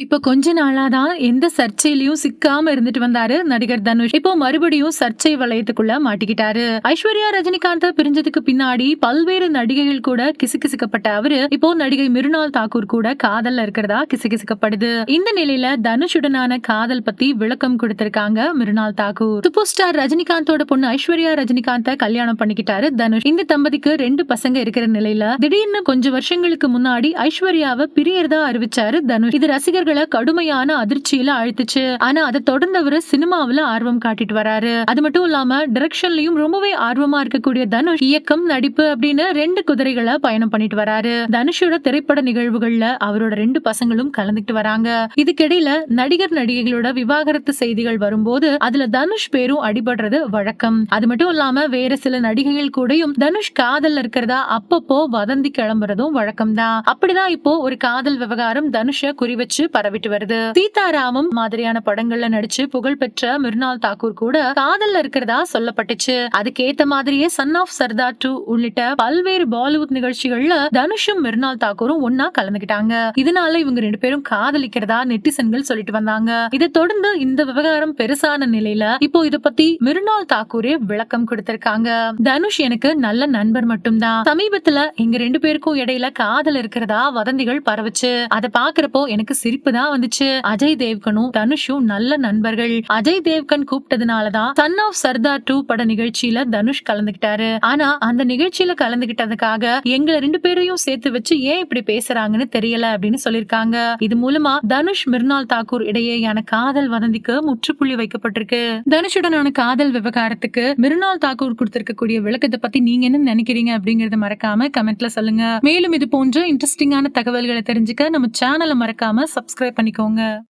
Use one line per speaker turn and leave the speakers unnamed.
இப்ப கொஞ்ச நாளா தான் எந்த சர்ச்சையிலயும் சிக்காம இருந்துட்டு வந்தாரு நடிகர் தனுஷ். இப்போ மறுபடியும் சர்ச்சை வளையத்துக்குள்ள மாட்டிக்கிட்டாரு. ஐஸ்வர்யா ரஜினிகாந்த பிரிஞ்சதுக்கு பின்னாடி பல்வேறு நடிகைகள் கூட கிசுகிசுக்கப்பட்ட அவரு இப்போ நடிகை மிருனால் தாக்கூர் கூட காதல்ல இருக்கிறதா கிசுகிசுக்கப்படுது. இந்த நிலையில தனுஷுடனான காதல் பத்தி விளக்கம் கொடுத்திருக்காங்க மிருனால் தாக்கூர். சூப்பர் ஸ்டார் ரஜினிகாந்தோட பொண்ணு ஐஸ்வர்யா ரஜினிகாந்த கல்யாணம் பண்ணிக்கிட்டாரு தனுஷ். இந்த தம்பதிக்கு 2 பசங்க இருக்கிற நிலையில திடீர்னு கொஞ்சம் வருஷங்களுக்கு முன்னாடி ஐஸ்வர்யாவை பிரியறதா அறிவிச்சாரு தனுஷ். இது ரசிகர்கள் கடுமையான அதிர்ச்சியில ஆழ்த்துச்சு. ஆனா அதை தொடர்ந்து அவரு சினிமாவுல ஆர்வம் காட்டிட்டு வராரு. அது மட்டும் இல்லாம டைரக்ஷன்லயும் ரொம்பவே ஆர்வமா இருக்கக்கூடிய தனுஷ் இயக்கம், நடிப்பு அப்படின்னு 2 குதிரைகளை பயணம் பண்ணிட்டு வராரு. தனுஷோட திரைப்பட நிகழ்வுகள்ல அவரோட 2 பசங்களும் கலந்துட்டு வராங்க. இதுக்கிடையில நடிகர் நடிகைகளோட விவாகரத்து செய்திகள் வரும்போது அதுல தனுஷ் பேரும் அடிபடுறது வழக்கம். அது மட்டும் இல்லாம வேற சில நடிகைகள் கூடயும் தனுஷ் காதல்ல இருக்கிறதா அப்பப்போ வதந்தி கிளம்புறதும் வழக்கம் தான். அப்படிதான் இப்போ ஒரு காதல் விவகாரம் தனுஷ குறி வச்சு பரவிட்டு வருது. சீதாராமம் மாதிரியான படங்கள்ல நடிச்சு புகழ்பெற்ற மிருனால் தாக்கூர் கூட காதல்ல இருக்கிறதா சொல்லப்பட்டுச்சு. அதுக்கேத்த மாதிரியே சன் ஆஃப் சர்தார் 2 உள்ளிட்ட பல்வேறு பாலிவுட் நிகழ்ச்சிகள்ல தனுஷும் மிருனால் தாக்கூரும் ஒன்னா கலந்துகிட்டாங்க. இதனால இவங்க 2 பேரும் காதலிக்கிறதா நெட்டிசன்கள் சொல்லிட்டு வந்தாங்க. இதை தொடர்ந்து இந்த விவகாரம் பெருசான நிலையில இப்போ இத பத்தி மிருனால் தாக்கூரே விளக்கம் கொடுத்திருக்காங்க. தனுஷ் எனக்கு நல்ல நண்பர் மட்டும்தான். சமீபத்துல எங்க 2 பேருக்கும் இடையில காதல் இருக்கிறதா வதந்திகள் பரவுச்சு. அதை பாக்குறப்போ எனக்கு சிரிப்பு தான் வந்துச்சு. அஜய் தேவ்கனும் தனுஷும் நல்ல நண்பர்கள். அஜய் தேவ்கன் கூப்பிட்டதுனாலதான் சன் ஆஃப் சர்தார் 2 பட நிகழ்ச்சியில தனுஷ் கலந்துகிட்டாரு. ஆனா அந்த நிகழ்ச்சியில கலந்துகிட்டதுக்காக எங்களை 2 பேரையும் சேர்த்து வச்சு ஏன் இப்படி பேசுறாங்கன்னு தெரியல அப்படின்னு சொல்லிருக்காங்க. இது மூலமா தனுஷ் மிருனால் தாக்கூர் இடையேயான காதல் வதந்திக்கு முற்றுப்புள்ளி வைக்கப்பட்டிருக்கு. தனுஷுடனான காதல் விவகாரத்துக்கு மிருனால் தாக்கூர் கொடுத்திருக்கக்கூடிய விளக்கத்தை பத்தி நீங்க என்ன நினைக்கிறீங்க அப்படிங்கறத மறக்காம கமெண்ட்ல சொல்லுங்க. மேலும் இது போன்ற இன்ட்ரெஸ்டிங்கான தகவல்களை தெரிஞ்சுக்க நம்ம சேனலை மறக்காம சப்ஸ்கிரைப் பண்ணிக்கோங்க.